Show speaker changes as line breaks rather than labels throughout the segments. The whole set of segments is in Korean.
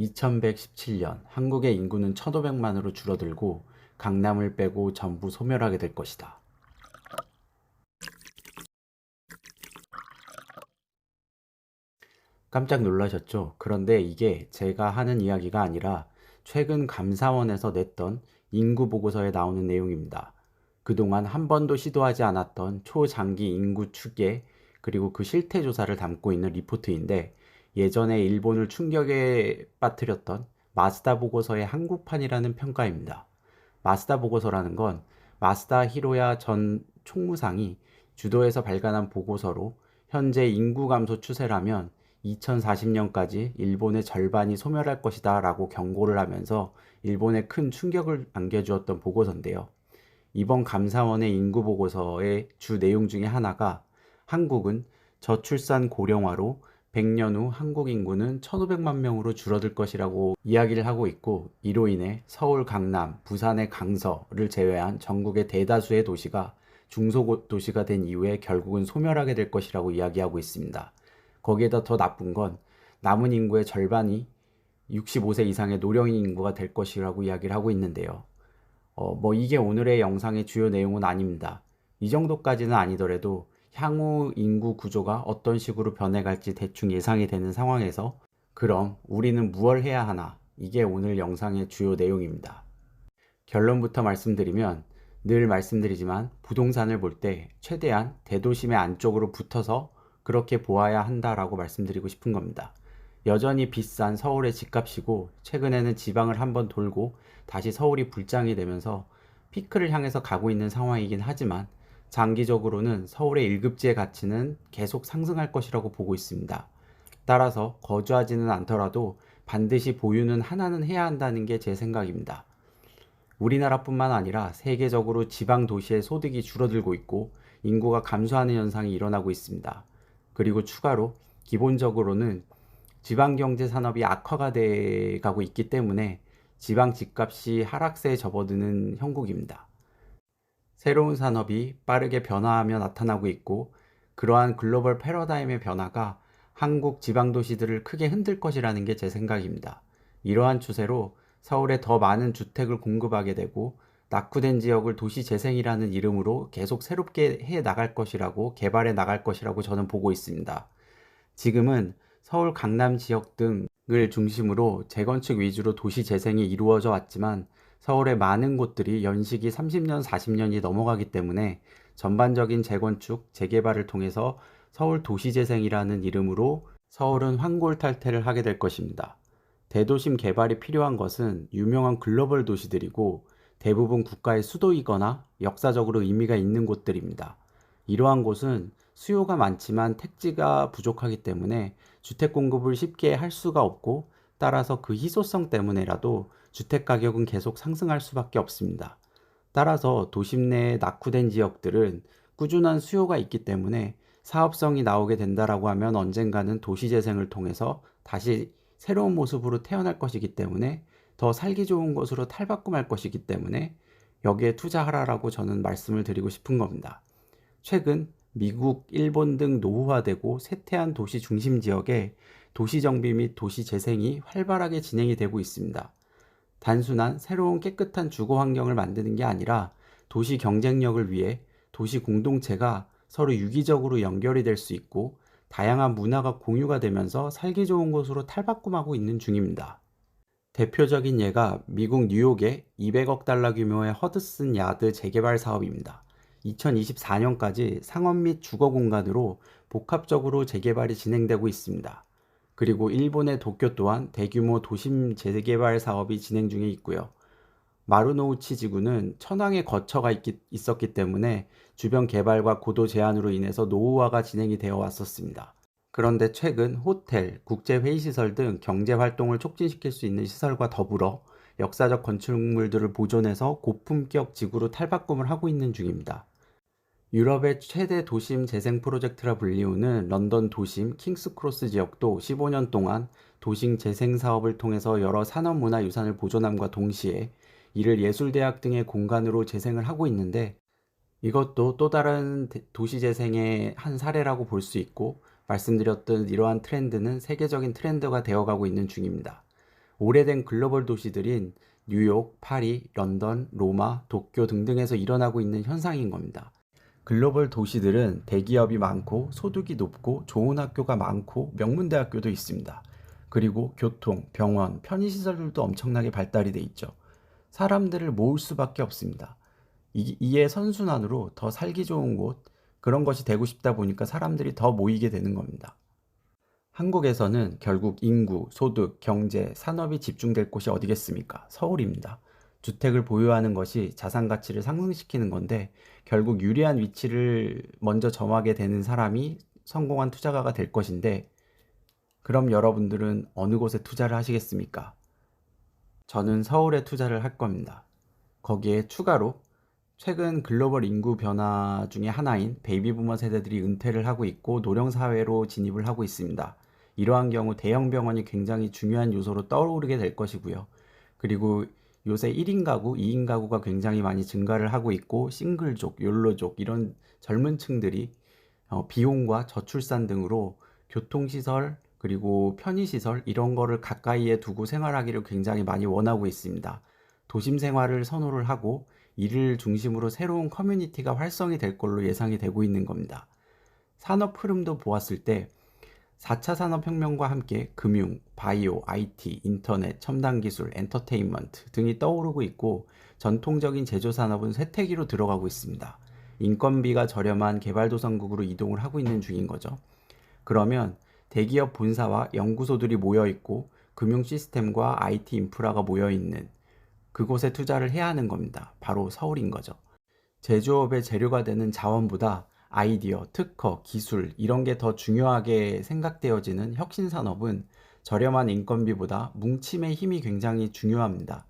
2117년 한국의 인구는 1500만으로 줄어들고 강남을 빼고 전부 소멸하게 될 것이다. 깜짝 놀라셨죠? 그런데 이게 제가 하는 이야기가 아니라 최근 감사원에서 냈던 인구 보고서에 나오는 내용입니다. 그동안 한 번도 시도하지 않았던 초장기 인구 추계 그리고 그 실태 조사를 담고 있는 리포트인데, 예전에 일본을 충격에 빠뜨렸던 마스다 보고서의 한국판이라는 평가입니다. 마스다 보고서라는 건 마스다 히로야 전 총무상이 주도해서 발간한 보고서로, 현재 인구 감소 추세라면 2040년까지 일본의 절반이 소멸할 것이다 라고 경고를 하면서 일본에 큰 충격을 안겨주었던 보고서인데요. 이번 감사원의 인구 보고서의 주 내용 중에 하나가 한국은 저출산 고령화로 100년 후 한국 인구는 1500만 명으로 줄어들 것이라고 이야기를 하고 있고, 이로 인해 서울, 강남, 부산의 강서를 제외한 전국의 대다수의 도시가 중소도시가 된 이후에 결국은 소멸하게 될 것이라고 이야기하고 있습니다. 거기에다 더 나쁜 건 남은 인구의 절반이 65세 이상의 노령인 인구가 될 것이라고 이야기를 하고 있는데요. 이게 오늘의 영상의 주요 내용은 아닙니다. 이 정도까지는 아니더라도 향후 인구 구조가 어떤 식으로 변해갈지 대충 예상이 되는 상황에서, 그럼 우리는 무엇을 해야 하나? 이게 오늘 영상의 주요 내용입니다. 결론부터 말씀드리면, 늘 말씀드리지만 부동산을 볼 때 최대한 대도심의 안쪽으로 붙어서 그렇게 보아야 한다라고 말씀드리고 싶은 겁니다. 여전히 비싼 서울의 집값이고, 최근에는 지방을 한번 돌고 다시 서울이 불장이 되면서 피크를 향해서 가고 있는 상황이긴 하지만, 장기적으로는 서울의 1급지의 가치는 계속 상승할 것이라고 보고 있습니다. 따라서 거주하지는 않더라도 반드시 보유는 하나는 해야 한다는 게 제 생각입니다. 우리나라뿐만 아니라 세계적으로 지방 도시의 소득이 줄어들고 있고 인구가 감소하는 현상이 일어나고 있습니다. 그리고 추가로 기본적으로는 지방경제 산업이 악화가 돼 가고 있기 때문에 지방 집값이 하락세에 접어드는 형국입니다. 새로운 산업이 빠르게 변화하며 나타나고 있고, 그러한 글로벌 패러다임의 변화가 한국 지방도시들을 크게 흔들 것이라는 게 제 생각입니다. 이러한 추세로 서울에 더 많은 주택을 공급하게 되고, 낙후된 지역을 도시재생이라는 이름으로 계속 새롭게 해 나갈 것이라고, 개발해 나갈 것이라고 저는 보고 있습니다. 지금은 서울 강남 지역 등을 중심으로 재건축 위주로 도시 재생이 이루어져 왔지만, 서울의 많은 곳들이 연식이 30년, 40년이 넘어가기 때문에 전반적인 재건축, 재개발을 통해서 서울 도시재생이라는 이름으로 서울은 환골탈태를 하게 될 것입니다. 대도심 개발이 필요한 것은 유명한 글로벌 도시들이고 대부분 국가의 수도이거나 역사적으로 의미가 있는 곳들입니다. 이러한 곳은 수요가 많지만 택지가 부족하기 때문에 주택 공급을 쉽게 할 수가 없고, 따라서 그 희소성 때문에라도 주택 가격은 계속 상승할 수밖에 없습니다. 따라서 도심 내에 낙후된 지역들은 꾸준한 수요가 있기 때문에 사업성이 나오게 된다라고 하면 언젠가는 도시재생을 통해서 다시 새로운 모습으로 태어날 것이기 때문에, 더 살기 좋은 곳으로 탈바꿈할 것이기 때문에 여기에 투자하라라고 저는 말씀을 드리고 싶은 겁니다. 최근 미국, 일본 등 노후화되고 쇠퇴한 도시 중심 지역에 도시 정비 및 도시 재생이 활발하게 진행이 되고 있습니다. 단순한 새로운 깨끗한 주거 환경을 만드는 게 아니라 도시 경쟁력을 위해 도시 공동체가 서로 유기적으로 연결이 될 수 있고 다양한 문화가 공유가 되면서 살기 좋은 곳으로 탈바꿈하고 있는 중입니다. 대표적인 예가 미국 뉴욕의 200억 달러 규모의 허드슨 야드 재개발 사업입니다. 2024년까지 상업 및 주거 공간으로 복합적으로 재개발이 진행되고 있습니다. 그리고 일본의 도쿄 또한 대규모 도심 재개발 사업이 진행 중에 있고요. 마루노우치 지구는 천황의 거처가 있었기 때문에 주변 개발과 고도 제한으로 인해서 노후화가 진행이 되어 왔었습니다. 그런데 최근 호텔, 국제회의시설 등 경제활동을 촉진시킬 수 있는 시설과 더불어 역사적 건축물들을 보존해서 고품격 지구로 탈바꿈을 하고 있는 중입니다. 유럽의 최대 도심 재생 프로젝트라 불리우는 런던 도심 킹스크로스 지역도 15년 동안 도심 재생 사업을 통해서 여러 산업문화유산을 보존함과 동시에 이를 예술대학 등의 공간으로 재생을 하고 있는데, 이것도 또 다른 도시 재생의 한 사례라고 볼 수 있고, 말씀드렸던 이러한 트렌드는 세계적인 트렌드가 되어가고 있는 중입니다. 오래된 글로벌 도시들인 뉴욕, 파리, 런던, 로마, 도쿄 등등에서 일어나고 있는 현상인 겁니다. 글로벌 도시들은 대기업이 많고 소득이 높고 좋은 학교가 많고 명문대학교도 있습니다. 그리고 교통, 병원, 편의시설들도 엄청나게 발달이 돼 있죠. 사람들을 모을 수밖에 없습니다. 이에 선순환으로 더 살기 좋은 곳, 그런 것이 되고 싶다 보니까 사람들이 더 모이게 되는 겁니다. 한국에서는 결국 인구, 소득, 경제, 산업이 집중될 곳이 어디겠습니까? 서울입니다. 주택을 보유하는 것이 자산 가치를 상승시키는 건데 결국 유리한 위치를 먼저 점하게 되는 사람이 성공한 투자가가 될 것인데 그럼 여러분들은 어느 곳에 투자를 하시겠습니까? 저는 서울에 투자를 할 겁니다. 거기에 추가로 최근 글로벌 인구 변화 중에 하나인 베이비 부머 세대들이 은퇴를 하고 있고 노령 사회로 진입을 하고 있습니다. 이러한 경우 대형 병원이 굉장히 중요한 요소로 떠오르게 될 것이고요. 그리고 요새 1인 가구, 2인 가구가 굉장히 많이 증가를 하고 있고 싱글족, 욜로족 이런 젊은 층들이 비용과 저출산 등으로 교통시설 그리고 편의시설 이런 거를 가까이에 두고 생활하기를 굉장히 많이 원하고 있습니다. 도심 생활을 선호를 하고 이를 중심으로 새로운 커뮤니티가 활성이 될 걸로 예상이 되고 있는 겁니다. 산업 흐름도 보았을 때 4차 산업혁명과 함께 금융, 바이오, IT, 인터넷, 첨단기술, 엔터테인먼트 등이 떠오르고 있고 전통적인 제조산업은 쇠퇴기로 들어가고 있습니다. 인건비가 저렴한 개발도상국으로 이동을 하고 있는 중인 거죠. 그러면 대기업 본사와 연구소들이 모여 있고 금융 시스템과 IT 인프라가 모여 있는 그곳에 투자를 해야 하는 겁니다. 바로 서울인 거죠. 제조업의 재료가 되는 자원보다 아이디어, 특허, 기술 이런 게 더 중요하게 생각되어지는 혁신산업은 저렴한 인건비보다 뭉침의 힘이 굉장히 중요합니다.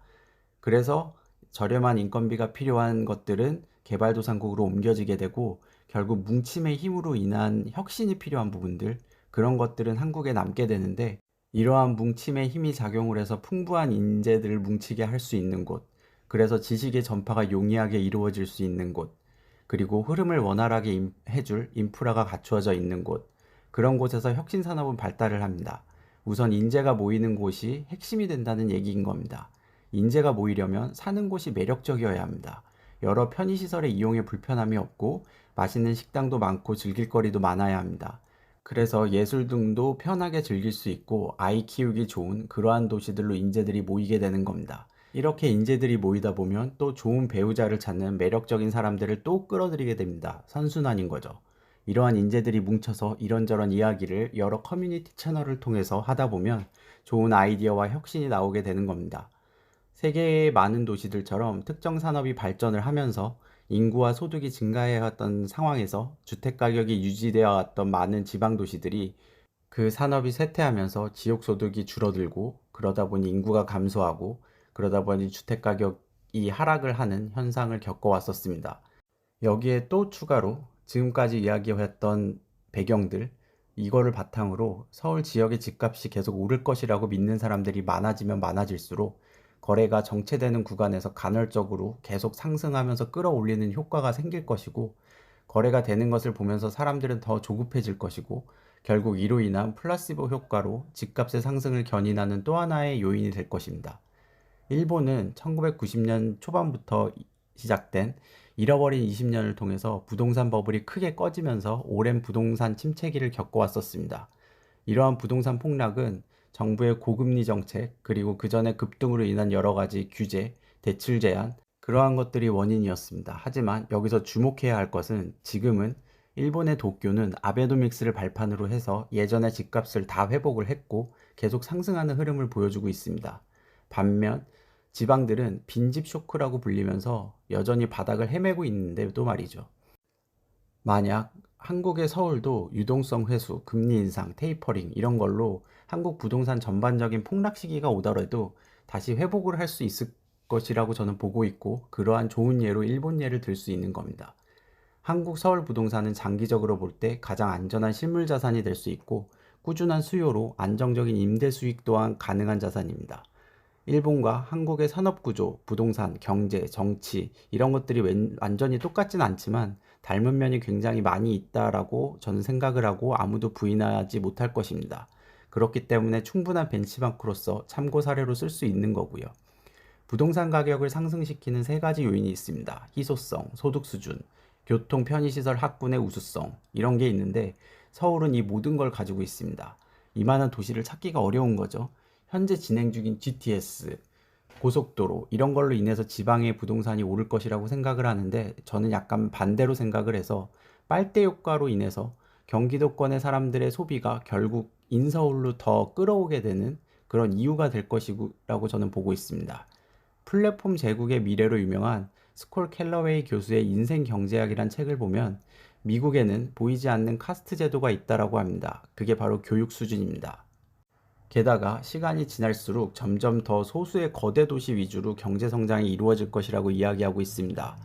그래서 저렴한 인건비가 필요한 것들은 개발도상국으로 옮겨지게 되고 결국 뭉침의 힘으로 인한 혁신이 필요한 부분들 그런 것들은 한국에 남게 되는데 이러한 뭉침의 힘이 작용을 해서 풍부한 인재들을 뭉치게 할 수 있는 곳 그래서 지식의 전파가 용이하게 이루어질 수 있는 곳 그리고 흐름을 원활하게 해줄 인프라가 갖추어져 있는 곳 그런 곳에서 혁신산업은 발달을 합니다. 우선 인재가 모이는 곳이 핵심이 된다는 얘기인 겁니다. 인재가 모이려면 사는 곳이 매력적이어야 합니다. 여러 편의시설의 이용에 불편함이 없고 맛있는 식당도 많고 즐길 거리도 많아야 합니다. 그래서 예술 등도 편하게 즐길 수 있고 아이 키우기 좋은 그러한 도시들로 인재들이 모이게 되는 겁니다. 이렇게 인재들이 모이다 보면 또 좋은 배우자를 찾는 매력적인 사람들을 또 끌어들이게 됩니다. 선순환인 거죠. 이러한 인재들이 뭉쳐서 이런저런 이야기를 여러 커뮤니티 채널을 통해서 하다 보면 좋은 아이디어와 혁신이 나오게 되는 겁니다. 세계의 많은 도시들처럼 특정 산업이 발전을 하면서 인구와 소득이 증가해왔던 상황에서 주택 가격이 유지되어 왔던 많은 지방 도시들이 그 산업이 쇠퇴하면서 지역 소득이 줄어들고 그러다 보니 인구가 감소하고 그러다 보니 주택 가격이 하락을 하는 현상을 겪어왔었습니다. 여기에 또 추가로 지금까지 이야기했던 배경들 이거를 바탕으로 서울 지역의 집값이 계속 오를 것이라고 믿는 사람들이 많아지면 많아질수록 거래가 정체되는 구간에서 간헐적으로 계속 상승하면서 끌어올리는 효과가 생길 것이고 거래가 되는 것을 보면서 사람들은 더 조급해질 것이고 결국 이로 인한 플라시보 효과로 집값의 상승을 견인하는 또 하나의 요인이 될 것입니다. 일본은 1990년 초반부터 시작된 잃어버린 20년을 통해서 부동산 버블이 크게 꺼지면서 오랜 부동산 침체기를 겪어왔었습니다. 이러한 부동산 폭락은 정부의 고금리 정책 그리고 그 전에 급등으로 인한 여러 가지 규제, 대출 제한 그러한 것들이 원인이었습니다. 하지만 여기서 주목해야 할 것은 지금은 일본의 도쿄는 아베노믹스를 발판으로 해서 예전의 집값을 다 회복을 했고 계속 상승하는 흐름을 보여주고 있습니다. 반면 지방들은 빈집 쇼크라고 불리면서 여전히 바닥을 헤매고 있는데도 말이죠. 만약 한국의 서울도 유동성 회수, 금리 인상, 테이퍼링 이런 걸로 한국 부동산 전반적인 폭락 시기가 오더라도 다시 회복을 할 수 있을 것이라고 저는 보고 있고 그러한 좋은 예로 일본 예를 들 수 있는 겁니다. 한국 서울 부동산은 장기적으로 볼 때 가장 안전한 실물 자산이 될 수 있고 꾸준한 수요로 안정적인 임대 수익 또한 가능한 자산입니다. 일본과 한국의 산업구조, 부동산, 경제, 정치 이런 것들이 완전히 똑같진 않지만 닮은 면이 굉장히 많이 있다라고 저는 생각을 하고 아무도 부인하지 못할 것입니다. 그렇기 때문에 충분한 벤치마크로서 참고 사례로 쓸 수 있는 거고요. 부동산 가격을 상승시키는 세 가지 요인이 있습니다. 희소성, 소득 수준, 교통 편의시설 학군의 우수성 이런 게 있는데 서울은 이 모든 걸 가지고 있습니다. 이만한 도시를 찾기가 어려운 거죠. 현재 진행 중인 GTS, 고속도로 이런 걸로 인해서 지방의 부동산이 오를 것이라고 생각을 하는데 저는 약간 반대로 생각을 해서 빨대 효과로 인해서 경기도권의 사람들의 소비가 결국 인서울로 더 끌어오게 되는 그런 이유가 될 것이라고 저는 보고 있습니다. 플랫폼 제국의 미래로 유명한 스콜 캘러웨이 교수의 인생 경제학이란 책을 보면 미국에는 보이지 않는 카스트 제도가 있다라고 합니다. 그게 바로 교육 수준입니다. 게다가 시간이 지날수록 점점 더 소수의 거대 도시 위주로 경제 성장이 이루어질 것이라고 이야기하고 있습니다.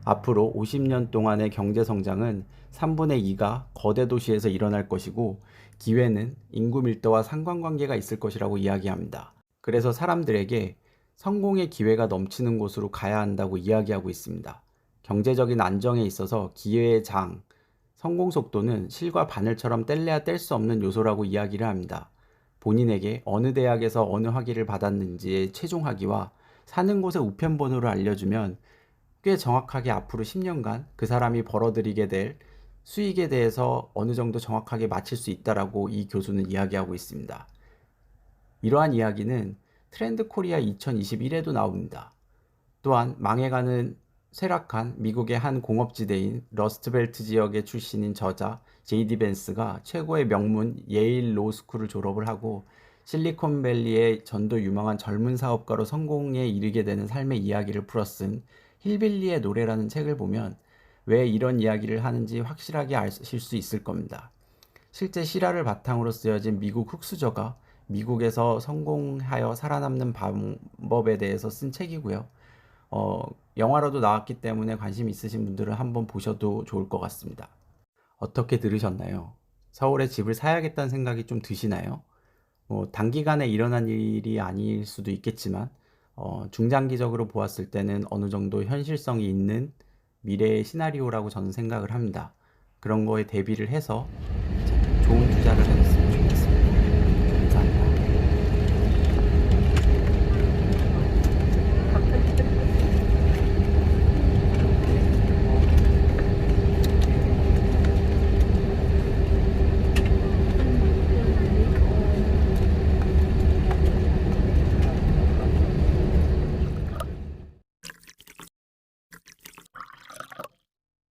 앞으로 50년 동안의 경제 성장은 3분의 2가 거대 도시에서 일어날 것이고 기회는 인구 밀도와 상관관계가 있을 것이라고 이야기합니다. 그래서 사람들에게 성공의 기회가 넘치는 곳으로 가야 한다고 이야기하고 있습니다. 경제적인 안정에 있어서 기회의 장, 성공 속도는 실과 바늘처럼 뗄래야 뗄 수 없는 요소라고 이야기를 합니다. 본인에게 어느 대학에서 어느 학위를 받았는지의 최종 학위와 사는 곳의 우편번호를 알려주면 꽤 정확하게 앞으로 10년간 그 사람이 벌어들이게 될 수익에 대해서 어느 정도 정확하게 맞힐 수 있다라고 이 교수는 이야기하고 있습니다. 이러한 이야기는 트렌드 코리아 2021에도 나옵니다. 또한 망해가는 쇠락한 미국의 한 공업지대인 러스트벨트 지역의 출신인 저자 제이디 벤스가 최고의 명문 예일 로스쿨을 졸업을 하고 실리콘밸리의 전도 유망한 젊은 사업가로 성공에 이르게 되는 삶의 이야기를 풀어쓴 힐빌리의 노래라는 책을 보면 왜 이런 이야기를 하는지 확실하게 아실 수 있을 겁니다. 실제 실화를 바탕으로 쓰여진 미국 흑수저가 미국에서 성공하여 살아남는 방법에 대해서 쓴 책이고요. 영화로도 나왔기 때문에 관심 있으신 분들은 한번 보셔도 좋을 것 같습니다. 어떻게 들으셨나요? 서울에 집을 사야겠다는 생각이 좀 드시나요? 단기간에 일어난 일이 아닐 수도 있겠지만 중장기적으로 보았을 때는 어느 정도 현실성이 있는 미래의 시나리오라고 저는 생각을 합니다. 그런 거에 대비를 해서 좋은 투자를 하겠습니다.